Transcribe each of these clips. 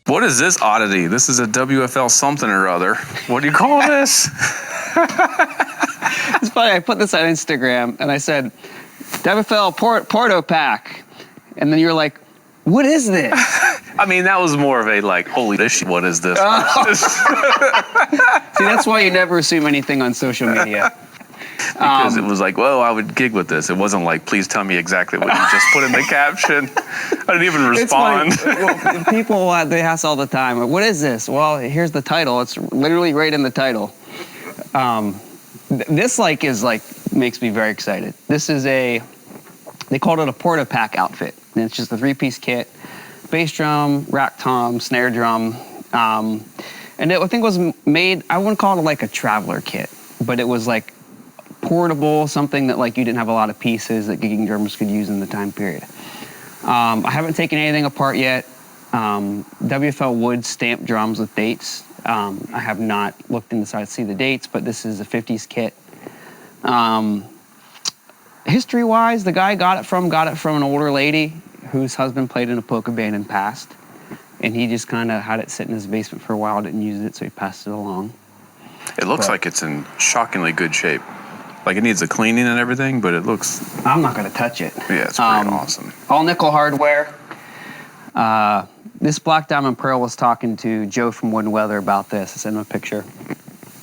What is this oddity? This is a WFL something or other. What do you call this? It's funny, I put this on Instagram and I said, WFL PortoPak. And then you're like, what is this? I mean, that was more of a like, holy shit, what is this? See, that's why you never assume anything on social media. Because it was like, well, I would gig with this. It wasn't like, please tell me exactly what you just put in the caption. I didn't even respond. Well, people, they ask all the time, what is this? Well, here's the title. It's literally right in the title. This makes me very excited. This is they called it a PortoPak outfit. And it's just a 3-piece kit, bass drum, rack tom, snare drum. And I think it was made, I wouldn't call it like a traveler kit, but it was like portable, something that like you didn't have a lot of pieces that gigging drummers could use in the time period. I haven't taken anything apart yet. WFL would stamp drums with dates. I have not looked inside to see the dates, but this is a 50s kit. History-wise, the guy got it from an older lady whose husband played in a polka band and passed. And he just kind of had it sit in his basement for a while, didn't use it, so he passed it along. It looks like it's in shockingly good shape. Like it needs a cleaning and everything, but it looks... I'm not going to touch it. Yeah, it's pretty awesome. All nickel hardware. This Black Diamond Pearl was talking to Joe from Wood & Weather about this. I sent him a picture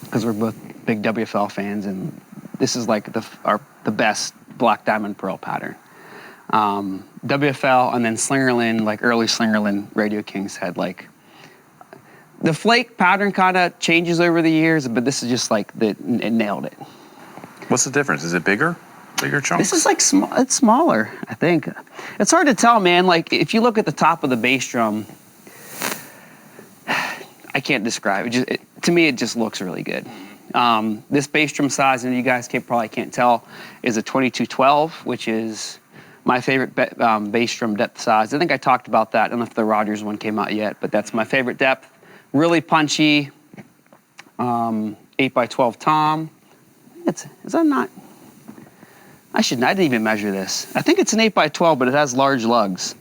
because we're both big WFL fans, and this is like the best Black Diamond Pearl pattern. WFL and then Slingerland, like early Slingerland Radio Kings had like... The flake pattern kind of changes over the years, but this is just like, it nailed it. What's the difference? Is it bigger? Bigger chunks? This is like it's smaller, I think. It's hard to tell, man. Like if you look at the top of the bass drum, I can't describe it. To me, it just looks really good. This bass drum size, and you guys probably can't tell, is a 2212, which is my favorite bass drum depth size. I think I talked about that. I don't know if the Rogers one came out yet, but that's my favorite depth. Really punchy, 8x12 tom. Is that not? I didn't even measure this. I think it's an 8x12, but it has large lugs,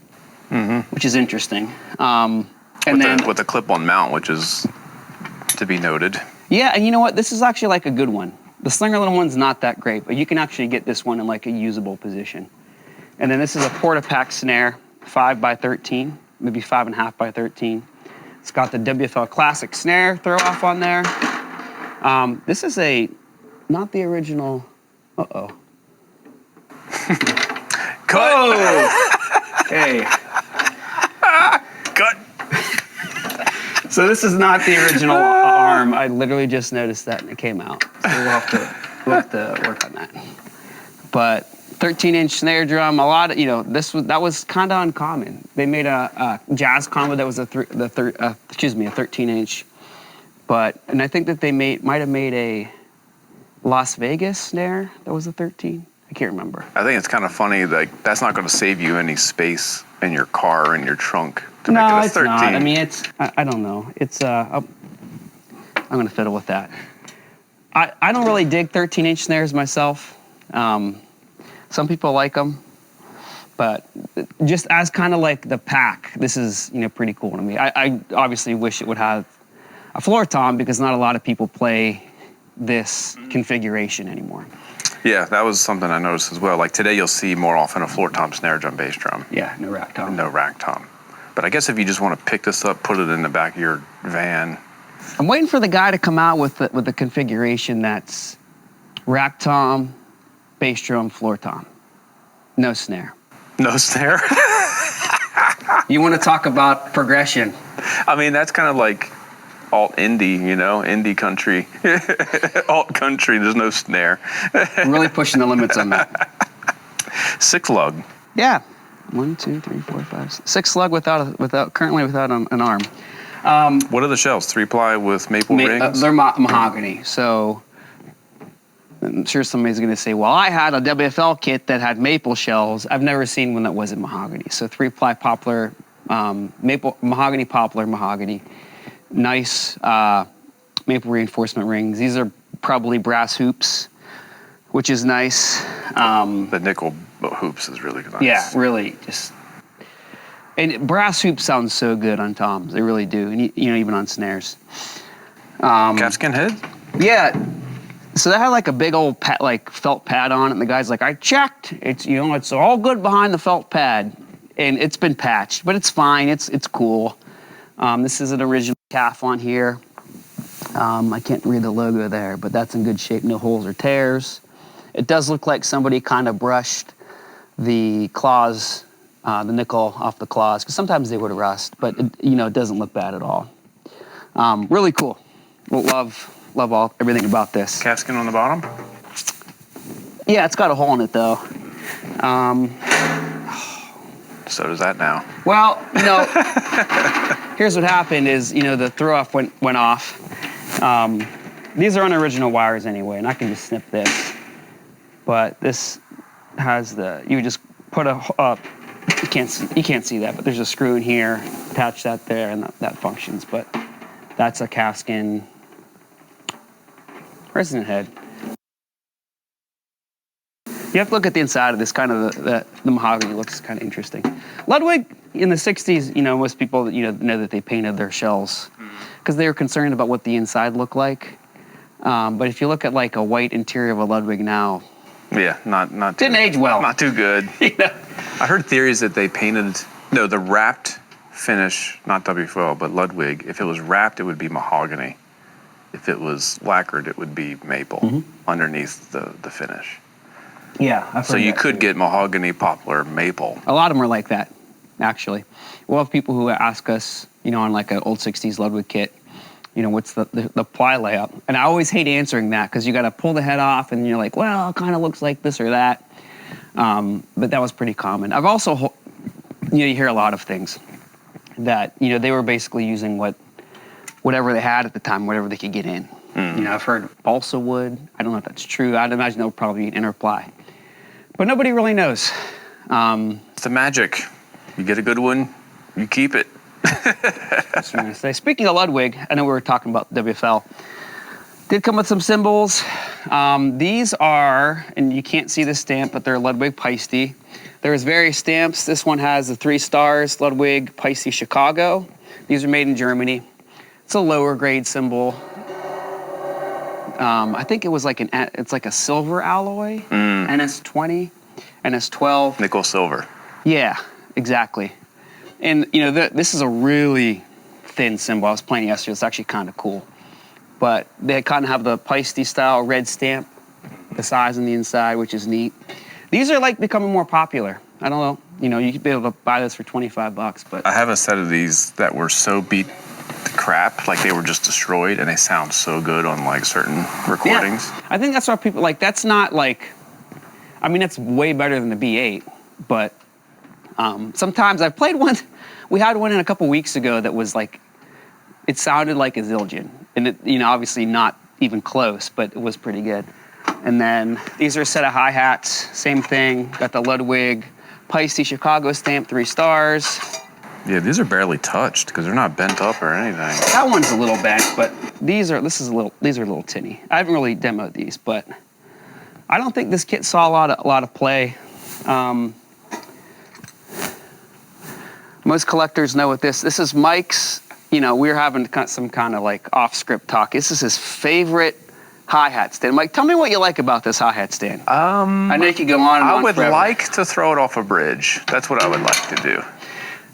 which is interesting. With the clip-on mount, which is to be noted. Yeah, and you know what? This is actually like a good one. The Slingerland one's not that great, but you can actually get this one in like a usable position. And then this is a PortoPak snare, 5x13, maybe 5.5x13. It's got the WFL Classic snare throw off on there. This is not the original. Uh-oh. Cut. Oh! Okay. Cut. So this is not the original arm. I literally just noticed that and it came out. So we'll have to work on that. But 13-inch snare drum, a lot of, that was kind of uncommon. They made a jazz combo that was a 13-inch. And I think that they might have made a Las Vegas snare that was a 13. I can't remember. I think it's kind of funny, like, that's not going to save you any space in your car or in your trunk to No, make it a it's 13. not. I mean, I don't know. I'm going to fiddle with that. I don't really dig 13-inch snares myself. Some people like them, but just as kind of like the pack, this is, pretty cool to me. I obviously wish it would have a floor tom because not a lot of people play this configuration anymore. Yeah, that was something I noticed as well. Like today you'll see more often a floor tom snare drum bass drum. Yeah, no rack tom. No rack tom. But I guess if you just want to pick this up, put it in the back of your van. I'm waiting for the guy to come out with the configuration that's rack tom, bass drum, floor tom. No snare. No snare? You want to talk about progression. I mean, that's kind of like alt indie, indie country. Alt country, there's no snare. Really pushing the limits on that. 6 lug. Yeah. 1, 2, 3, 4, 5, 6 slug currently without an arm. What are the shells? 3-ply with maple rings? They're mahogany. So I'm sure somebody's going to say, well, I had a WFL kit that had maple shells. I've never seen one that wasn't mahogany. So 3-ply poplar, mahogany poplar, mahogany. Nice maple reinforcement rings. These are probably brass hoops, which is nice. The nickel hoops is really nice. Yeah, really. Just And brass hoops sound so good on toms. They really do. And even on snares. Calfskin head? Yeah. So they had like a big old felt pad on it, and the guy's like, I checked. It's all good behind the felt pad. And it's been patched, but it's fine. It's cool. This is an original calf on here. I can't read the logo there, but that's in good shape. No holes or tears. It does look like somebody kind of brushed the claws, the nickel off the claws, because sometimes they would rust, but it doesn't look bad at all. Really cool. Love everything about this. Calfskin on the bottom? Yeah, it's got a hole in it though. So does that now. Well, here's what happened is, the throw off went off. These are unoriginal wires anyway, and I can just snip this. But this has you just put you can't see that, but there's a screw in here, attach that there, and that functions. But that's a calfskin resonant head. You have to look at the inside of this. Kind of the mahogany looks kind of interesting. Ludwig in the '60s, most people know that they painted their shells because they were concerned about what the inside looked like. But if you look at like a white interior of a Ludwig now, yeah, not didn't age well. Not too good. I heard theories that they painted the wrapped finish, not WFL, but Ludwig. If it was wrapped, it would be mahogany. If it was lacquered, it would be maple underneath the finish. Yeah, I've heard so you that could too. get mahogany, poplar, maple. A lot of them are like that, actually. We'll have people who ask us, on like an old '60s Ludwig kit, what's the ply layout? And I always hate answering that because you got to pull the head off, and you're like, well, it kind of looks like this or that. But that was pretty common. I've also, you hear a lot of things that they were basically using whatever they had at the time, whatever they could get in. I've heard balsa wood. I don't know if that's true. I'd imagine that would probably be an inner ply. But nobody really knows. It's the magic. You get a good one, you keep it. That's what I'm going to say. Speaking of Ludwig, I know we were talking about WFL. Did come with some cymbals. These are, and you can't see the stamp, but they're Ludwig Paiste. There's various stamps. This one has the 3 stars, Ludwig Paiste Chicago. These are made in Germany. It's a lower grade cymbal. I think it was it's like a silver alloy, NS20, NS12. Nickel silver. Yeah, exactly. And, this is a really thin cymbal. I was playing yesterday. It's actually kind of cool. But they kind of have the Paiste style red stamp, the size on the inside, which is neat. These are becoming more popular. I don't know, you could be able to buy this for $25, but. I have a set of these that were so beat to crap, they were just destroyed, and they sound so good on certain recordings. Yeah. I think that's why people that's not that's way better than the B8, but sometimes I've played one. We had one in a couple weeks ago that was it sounded like a Zildjian, and it, obviously not even close, but it was pretty good. And then these are a set of hi-hats, same thing. Got the Ludwig Paiste Chicago stamp, 3 stars. Yeah, these are barely touched because they're not bent up or anything. That one's a little bent, but these are a little tinny. I haven't really demoed these, but I don't think this kit saw a lot of play. Most collectors know what this is Mike's. We were having some kind of off-script talk. This is his favorite hi-hat stand. Mike, tell me what you like about this hi-hat stand. I know you could go on and on I would forever. like to throw it off a bridge. That's what I would like to do.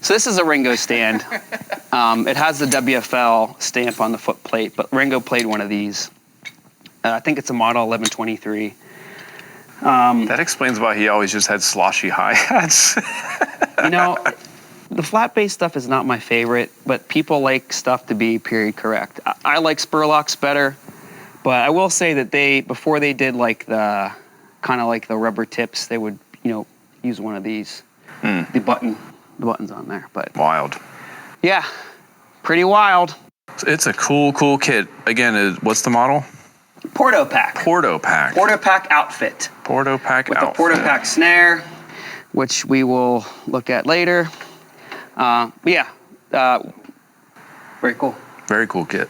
So this is a Ringo stand. It has the WFL stamp on the foot plate, but Ringo played one of these. I think it's a model 1123. That explains why he always just had sloshy hi-hats. The flat bass stuff is not my favorite, but people like stuff to be period correct. I like Spurlocks better, but I will say that before they did the rubber tips, they would use one of these. The buttons on there, but wild. Yeah, pretty wild. It's a cool kit. Again, what's the model? PortoPak. PortoPak. PortoPak outfit. PortoPak with outfit. With the PortoPak snare, which we will look at later. Very cool. Very cool kit.